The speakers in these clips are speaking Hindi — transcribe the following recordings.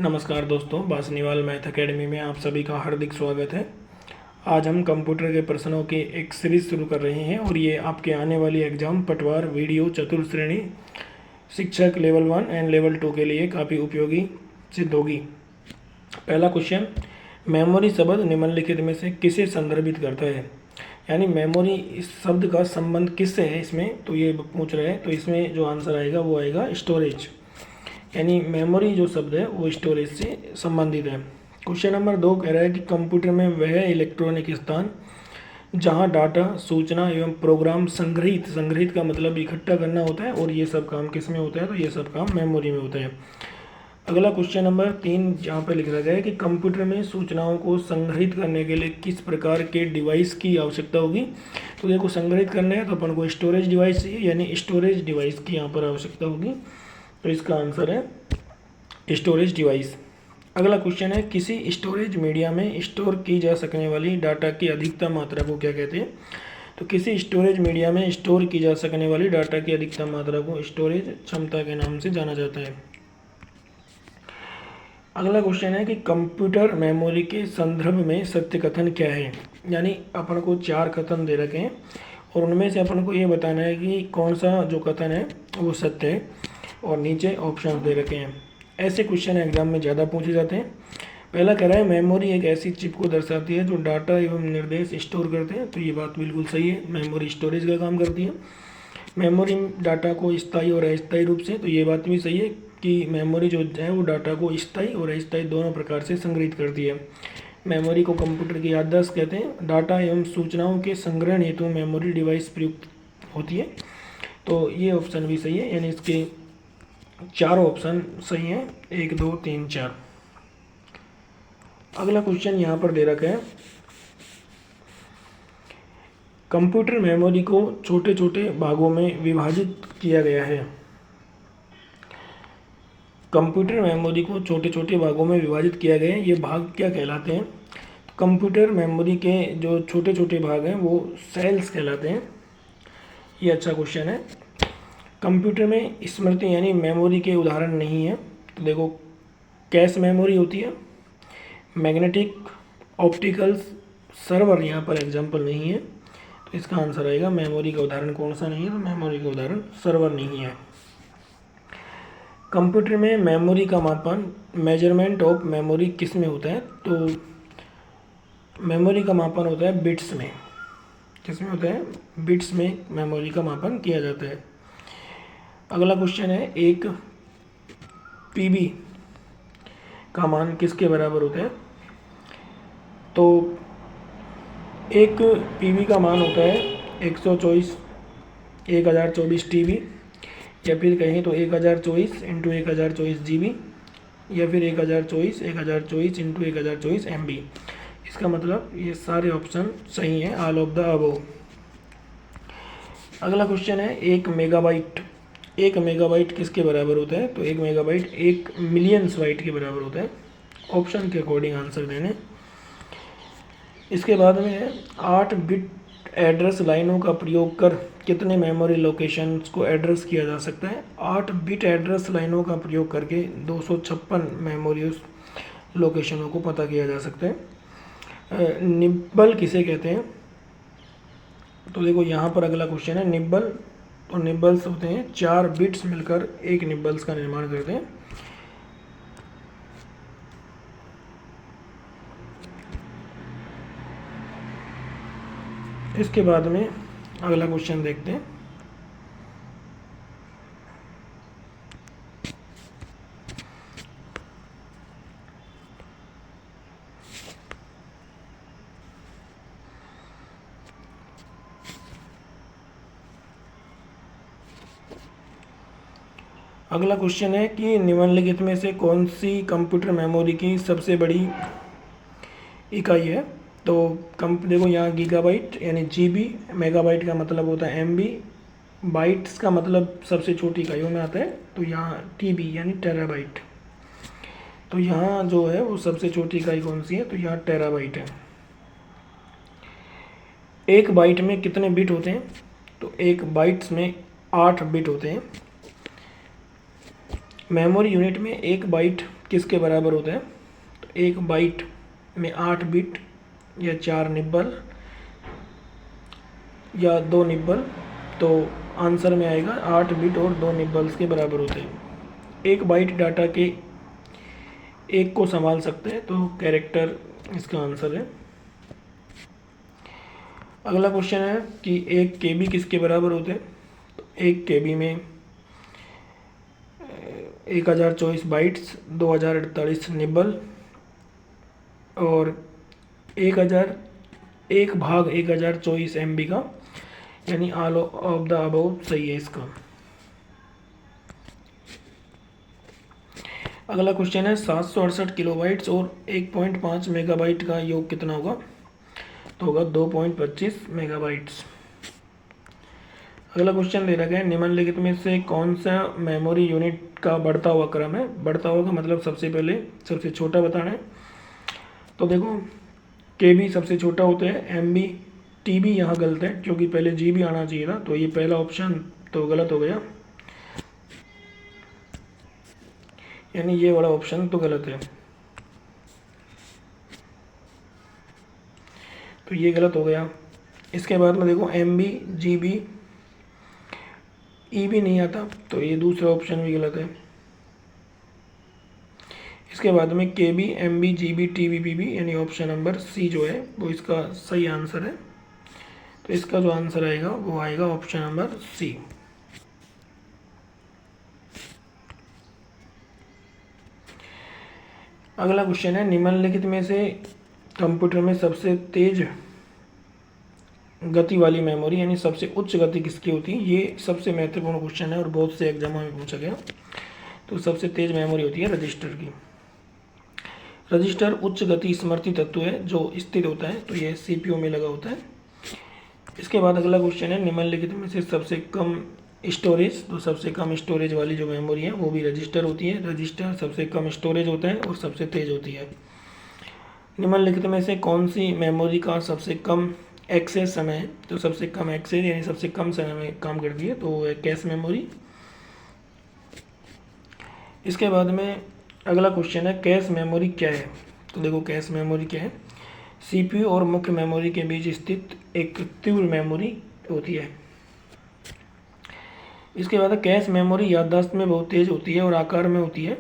नमस्कार दोस्तों, बासनीवाल मैथ एकेडमी में आप सभी का हार्दिक स्वागत है। आज हम कंप्यूटर के प्रश्नों की एक सीरीज़ शुरू कर रहे हैं और ये आपके आने वाली एग्ज़ाम पटवार वीडियो चतुर्श्रेणी शिक्षक लेवल 1 एंड लेवल 2 के लिए काफ़ी उपयोगी सिद्ध होगी। पहला क्वेश्चन, मेमोरी शब्द निम्नलिखित में से किसे संदर्भित करता है? यानी मेमोरी इस शब्द का संबंध किससे है इसमें, तो ये पूछ रहे हैं। तो इसमें जो आंसर आएगा वो आएगा स्टोरेज, यानी मेमोरी जो शब्द है वो स्टोरेज से संबंधित है। क्वेश्चन नंबर 2 कह रहा है कि कंप्यूटर में वह इलेक्ट्रॉनिक स्थान जहां डाटा, सूचना एवं प्रोग्राम संग्रहित का मतलब इकट्ठा करना होता है, और ये सब काम किस में होता है? तो ये सब काम मेमोरी में होता है। अगला क्वेश्चन नंबर 3 जहाँ पर लिख रखा है कि कंप्यूटर में सूचनाओं को संग्रहित करने के लिए किस प्रकार के डिवाइस की आवश्यकता होगी? तो देखो, संग्रहित करना है तो अपन को स्टोरेज डिवाइस चाहिए, यानी स्टोरेज डिवाइस की यहाँ पर आवश्यकता होगी। तो इसका आंसर है स्टोरेज डिवाइस। अगला क्वेश्चन है, किसी स्टोरेज मीडिया में स्टोर की जा सकने वाली डाटा की अधिकतम मात्रा को क्या कहते हैं? तो किसी स्टोरेज मीडिया में स्टोर की जा सकने वाली डाटा की अधिकतम मात्रा को स्टोरेज क्षमता के नाम से जाना जाता है। अगला क्वेश्चन है कि कंप्यूटर मेमोरी के संदर्भ में सत्य कथन क्या है? यानी अपन को 4 कथन दे रखे हैं और उनमें से अपन को ये बताना है कि कौन सा जो कथन है वो सत्य है, और नीचे ऑप्शन दे रखे हैं। ऐसे क्वेश्चन एग्जाम में ज़्यादा पूछे जाते हैं। पहला कह रहा है, मेमोरी एक ऐसी चिप को दर्शाती है जो डाटा एवं निर्देश स्टोर करते हैं। तो ये बात बिल्कुल सही है, मेमोरी स्टोरेज का काम करती है। मेमोरी डाटा को स्थायी और अस्थायी रूप से, तो ये बात भी सही है कि मेमोरी जो है वो डाटा को स्थायी और अस्थायी दोनों प्रकार से संग्रहित करती है। मेमोरी को कंप्यूटर की याददाश्त कहते हैं। डाटा एवं सूचनाओं के संग्रहण हेतु मेमोरी डिवाइस प्रयुक्त होती है। तो ये ऑप्शन भी सही है, यानी इसके चारों ऑप्शन सही हैं, 1 2 3 4। अगला क्वेश्चन यहाँ पर दे रखा है, कंप्यूटर मेमोरी को छोटे छोटे भागों में विभाजित किया गया है। कंप्यूटर मेमोरी को छोटे छोटे भागों में विभाजित किया गया है, ये भाग क्या कहलाते हैं? कंप्यूटर मेमोरी के जो छोटे छोटे भाग हैं वो सेल्स कहलाते हैं। ये अच्छा क्वेश्चन है। कंप्यूटर में स्मृति यानी मेमोरी के उदाहरण नहीं है। तो देखो, कैश मेमोरी होती है, मैग्नेटिक, ऑप्टिकल, सर्वर यहाँ पर एग्जांपल नहीं है। तो इसका आंसर आएगा मेमोरी का उदाहरण कौन सा नहीं है? तो मेमोरी का उदाहरण सर्वर नहीं है। कंप्यूटर में मेमोरी का मापन, मेजरमेंट ऑफ मेमोरी किस में होता है? तो मेमोरी का मापन होता है बिट्स में। किस में होता है? बिट्स में मेमोरी का मापन किया जाता है। अगला क्वेश्चन है, एक पीबी का मान किसके बराबर होता है? तो एक पीबी का मान होता है 1024 टीबी, या फिर कहें तो 1024 इंटू 1024 जीबी, या फिर 1024 इंटू 1024 एमबी। इसका मतलब ये सारे ऑप्शन सही हैं, ऑल ऑफ द अबव। अगला क्वेश्चन है, एक मेगाबाइट किसके बराबर होता है? तो 1 मेगाबाइट 1 मिलियंस बाइट के बराबर होता है। ऑप्शन के अकॉर्डिंग आंसर देने। इसके बाद में है, 8 बिट एड्रेस लाइनों का प्रयोग कर कितने मेमोरी लोकेशंस को एड्रेस किया जा सकता है? 8 बिट एड्रेस लाइनों का प्रयोग करके 256 मेमोरी लोकेशनों को पता किया जा सकता है। निब्बल किसे कहते हैं? तो देखो, यहाँ पर अगला क्वेश्चन है निब्बल। तो निब्बल्स होते हैं 4 बिट्स मिलकर एक निब्बल्स का निर्माण करते हैं। इसके बाद में अगला क्वेश्चन देखते हैं। अगला क्वेश्चन है कि निम्नलिखित में से कौन सी कंप्यूटर मेमोरी की सबसे बड़ी इकाई है? तो देखो, यहाँ गीगाबाइट यानी जीबी, मेगाबाइट का मतलब होता है एमबी, बाइट्स का मतलब सबसे छोटी इकाइयों में आता है। तो यहाँ टीबी यानी टेराबाइट। तो यहाँ जो है वो सबसे छोटी इकाई कौन सी है? तो यहाँ टेराबाइट है। एक बाइट में कितने बिट होते हैं? तो एक बाइट्स में 8 बिट होते हैं। मेमोरी यूनिट में एक बाइट किसके बराबर होता है? तो एक बाइट में 8 बिट या 4 निब्बल या 2 निब्बल, तो आंसर में आएगा 8 बिट और 2 निब्बल्स के बराबर होते हैं। एक बाइट डाटा के एक को संभाल सकते हैं, तो कैरेक्टर इसका आंसर है। अगला क्वेश्चन है कि एक केबी किसके बराबर होते हैं? तो एक केबी में 1024 बाइट्स, 2048 निब्बल और 1 MB का, यानी ऑल ऑफ द अबव सही है इसका। अगला क्वेश्चन है 768 किलोबाइट्स और 1.5 मेगाबाइट का योग कितना होगा? तो होगा 2.25 मेगाबाइट्स। अगला क्वेश्चन दे रखा है निम्नलिखित में से कौन सा मेमोरी यूनिट का बढ़ता हुआ क्रम है? बढ़ता हुआ का मतलब सबसे पहले सबसे छोटा बताना है। तो देखो केबी सबसे छोटा होता है, एमबी, टीबी यहाँ गलत है क्योंकि पहले जीबी आना चाहिए था, तो ये पहला ऑप्शन तो गलत हो गया, यानी ये वाला ऑप्शन तो गलत है, तो ये गलत हो गया। इसके बाद में देखो एमबी, जीबी, ईबी नहीं आता, तो ये दूसरा ऑप्शन भी गलत है। इसके बाद में केबी, एमबी, जीबी, टीबी, पीबी, यानी ऑप्शन नंबर सी जो है वो इसका सही आंसर है। तो इसका जो आंसर आएगा वो आएगा ऑप्शन नंबर सी। अगला क्वेश्चन है निम्नलिखित में से कंप्यूटर में सबसे तेज गति वाली मेमोरी यानी सबसे उच्च गति किसकी होती है? ये सबसे महत्वपूर्ण क्वेश्चन है और बहुत से एग्जामों में पूछा गया। तो सबसे तेज मेमोरी होती है रजिस्टर की। रजिस्टर उच्च गति स्मृति तत्व है जो स्थिर होता है, तो ये सीपीयू में लगा होता है। इसके बाद अगला क्वेश्चन है निम्नलिखित में से सबसे कम स्टोरेज, तो सबसे कम स्टोरेज वाली जो मेमोरी है वो भी रजिस्टर होती है। रजिस्टर सबसे कम स्टोरेज होता है और सबसे तेज होती है। निम्नलिखित में से कौन सी मेमोरी का सबसे कम एक्सेस समय है? तो सबसे कम एक्सेस यानी सबसे कम समय में काम करती है, तो वो है कैश मेमोरी। इसके बाद में अगला क्वेश्चन है कैश मेमोरी क्या है? तो देखो कैश मेमोरी क्या है? सीपीयू और मुख्य मेमोरी के बीच स्थित एक तीव्र मेमोरी होती है। इसके बाद कैश मेमोरी याददाश्त में बहुत तेज होती है और आकार में होती है,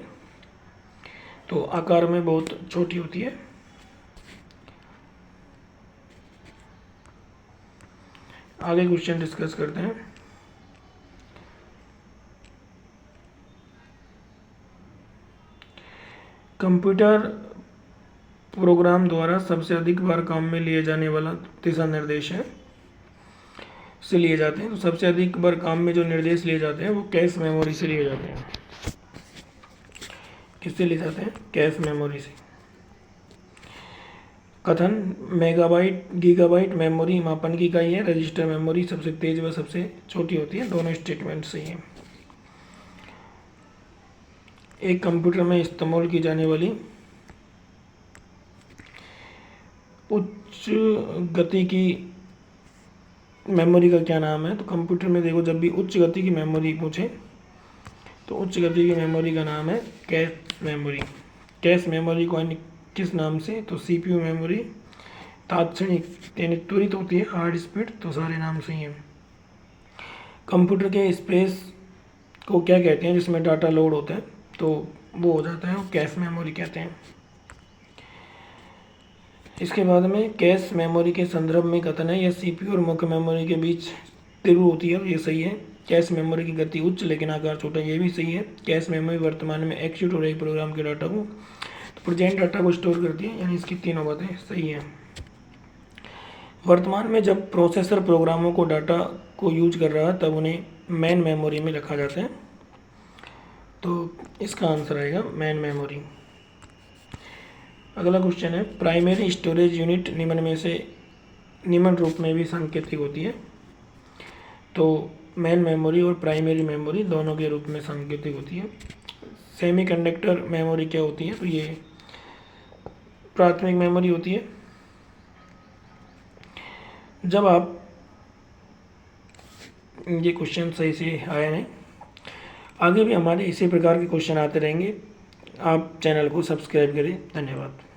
तो आकार में बहुत छोटी होती है। आगे क्वेश्चन डिस्कस करते हैं। कंप्यूटर प्रोग्राम द्वारा सबसे अधिक बार काम में लिए जाने वाला दिशा निर्देश है से लिए जाते हैं। तो सबसे अधिक बार काम में जो निर्देश लिए जाते हैं वो कैश मेमोरी से लिए जाते हैं। किससे लिए जाते हैं? कैश मेमोरी से। कथन मेगाबाइट गीगाबाइट मेमोरी मापन की इकाई है। रजिस्टर मेमोरी सबसे तेज व सबसे छोटी होती है। दोनों स्टेटमेंट सही हैं। एक कंप्यूटर में इस्तेमाल की जाने वाली उच्च गति की मेमोरी का क्या नाम है? तो कंप्यूटर में देखो जब भी उच्च गति की मेमोरी पूछे तो उच्च गति की मेमोरी का नाम है कैश मेमोरी। कैश मेमोरी को किस नाम से? तो सीपीयू मेमोरी, तात्क्षणिक यानी त्वरित होती है, हार्ड स्पीड, तो सारे नाम सही हैं। कंप्यूटर के स्पेस को क्या कहते हैं जिसमें डाटा लोड होता है? तो वो हो जाता है वो कैश मेमोरी कहते हैं। इसके बाद में कैश मेमोरी के संदर्भ में कथन है यह सीपीयू और मुख्य मेमोरी के बीच तीव्र होती है, ये सही है। कैश मेमोरी की गति उच्च लेकिन आकार छोटा, ये भी सही है। कैश मेमोरी वर्तमान में एक्सिक्यूट हो रहे प्रोग्राम के डाटा को प्रेजेंट डाटा को स्टोर करती है, यानी इसकी तीनों बातें सही हैं। वर्तमान में जब प्रोसेसर प्रोग्रामों को डाटा को यूज कर रहा है तब उन्हें मेन मेमोरी में रखा जाता है, तो इसका आंसर आएगा मेन मेमोरी। अगला क्वेश्चन है प्राइमरी स्टोरेज यूनिट निम्न रूप में भी सांकेतिक होती है। तो मेन मेमोरी और प्राइमरी मेमोरी दोनों के रूप में सांकेतिक होती है। सेमीकंडक्टर मेमोरी क्या होती है? तो ये प्राथमिक मेमोरी होती है। जब आप ये क्वेश्चन सही से आया है, आगे भी हमारे इसी प्रकार के क्वेश्चन आते रहेंगे। आप चैनल को सब्सक्राइब करें। धन्यवाद।